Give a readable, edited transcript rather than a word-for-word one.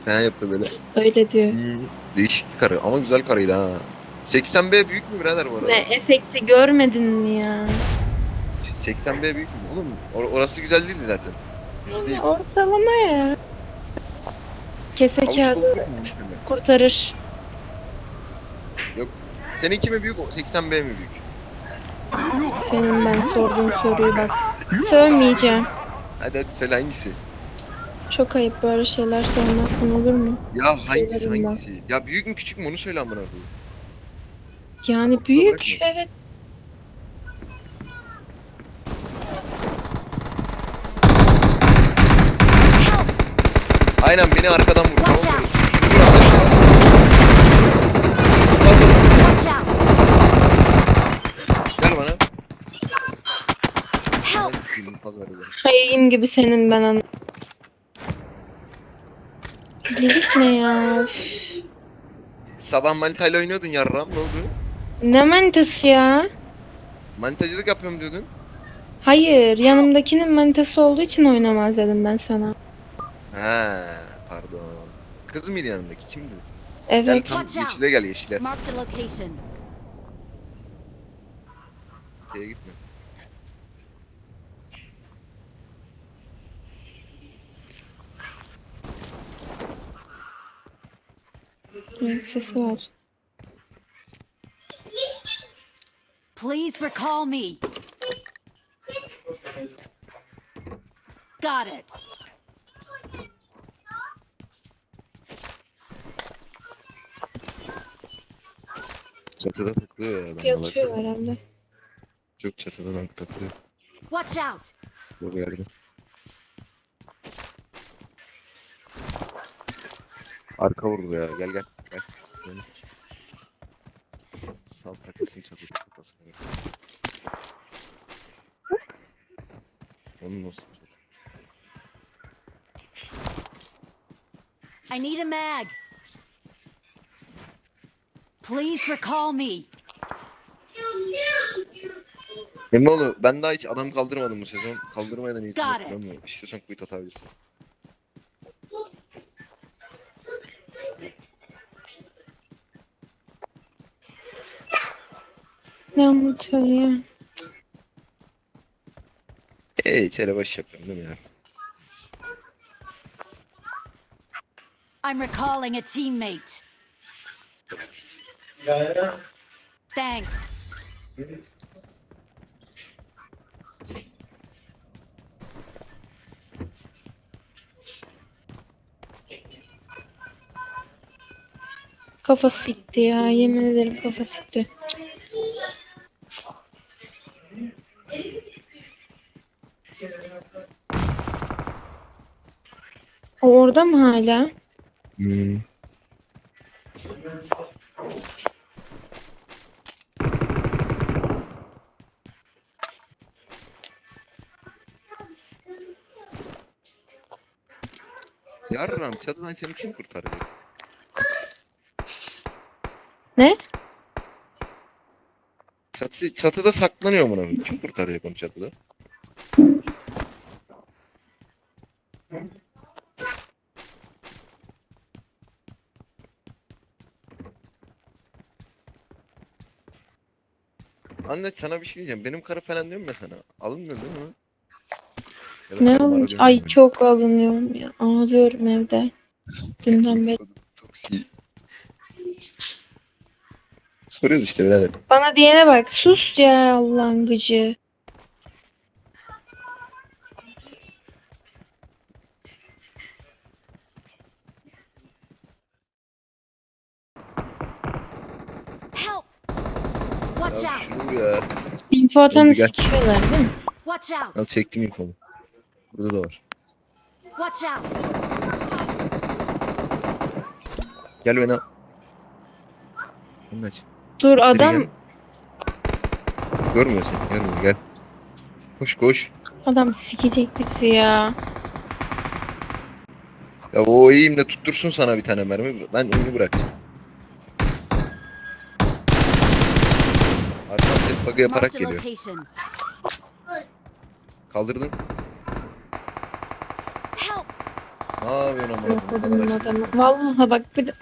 Fena yaptı böyle. Öyle diyor. Değişik bir karı ama güzel karıydı ha. 80B büyük mü birader bu Ne arada? efekti görmedin mi ya? 80B büyük mü? Oğlum orası güzel değildi zaten. Düz Yani değil. ortalama ya. Kese Avuç dolu kağıdı büyük mü mesela? kurtarır. Yok. Seninki mi büyük, 80B mi büyük? Senin ben sorduğun soruyu bak. Sövmeyeceğim. Hadi söyle hangisi? Çok ayıp, böyle şeyler sormazsın olur mu? Ya hangisi Söylerim bak. hangisi? Ya büyük mü küçük mü onu söyle amına koyayım. Yani Ortada büyük, bırakma. evet. Aynen beni arkadan vur. Watch Tamam out! mı? Watch out! Gel bana. Help! Ben sikeyim faz ver bana. Hayım gibi senin ben anı. Delik ne ya? Üf. Sabah manitayla oynuyordun yarram ne oldu? Ne manitası ya? Manitacılık yapıyorum diyordun. Hayır, Help! yanımdakinin manitası olduğu için oynamaz dedim ben sana. He pardon. Kız mıydı yanındaki kimdi? Gel Evet. tam Watch yeşile out! gel yeşile. Marked a location. Şeye gitme. Ayak sesi var. Please recall me. Got it. Çatıda takılıyor ya adamlar. Yatıyor herhalde. Çok çatıda takılıyor. Watch out! Bu yerde. Arka vurdu ya. Gel gel. Gel. Gel. Sal takılsın çatıda takılsın. Onun olsun çatı. I need a mag. Please recall me. Emmoğlu ben daha hiç adam kaldırmadım bu sezon. Kaldırmaya da niyetim yok. Got it. Bilmiyorum. İstiyorsan quit atabilirsin. Ne anlatıyor ya? İçeri baş yapıyorum değil mi ya? I'm recalling a teammate. Thanks. Kafa sikti ya. Yemin ederim kafa sikti. O orada mı hala? Hmm. Yarram çatıdan seni kim kurtaracak? Ne? Çatıda saklanıyor mu onu? Kim kurtaracak onu çatıda? Anne sana bir şey diyeceğim. Benim karı falan diyorum ya sana. Alınmıyor değil mi? Ya da Ne karım ara olmuş? diyorum Ay ya. çok alınıyorum ya. Ağlıyorum evde. Dünden beri. Toksi. Soruyoruz işte birader. Bana diyene bak. Sus ya Allah'ın gıcı. Help! Watch Ya out! şunu ya. İnfo atanı Oldu, gel. sikiyorlar değil mi? Watch Al out! çektim infomu. Burada da var. Watch out! Gel beni al. Beni aç. Dur İçeri adam gel. Görmüyor seni. Görmüyor. Gel. Koş koş. adam sikecek bizi ya. Ya o eğimle tuttursun sana bir tane mermi. Ben oyunu bırakacağım. Arkadan ses bug'ı yaparak Marked a geliyor. location. Kaldırdın. Help! Ne yapıyorsun amına Yok koyayım? Bu kadar oğlum açık. adamı. Vallahi bak bir de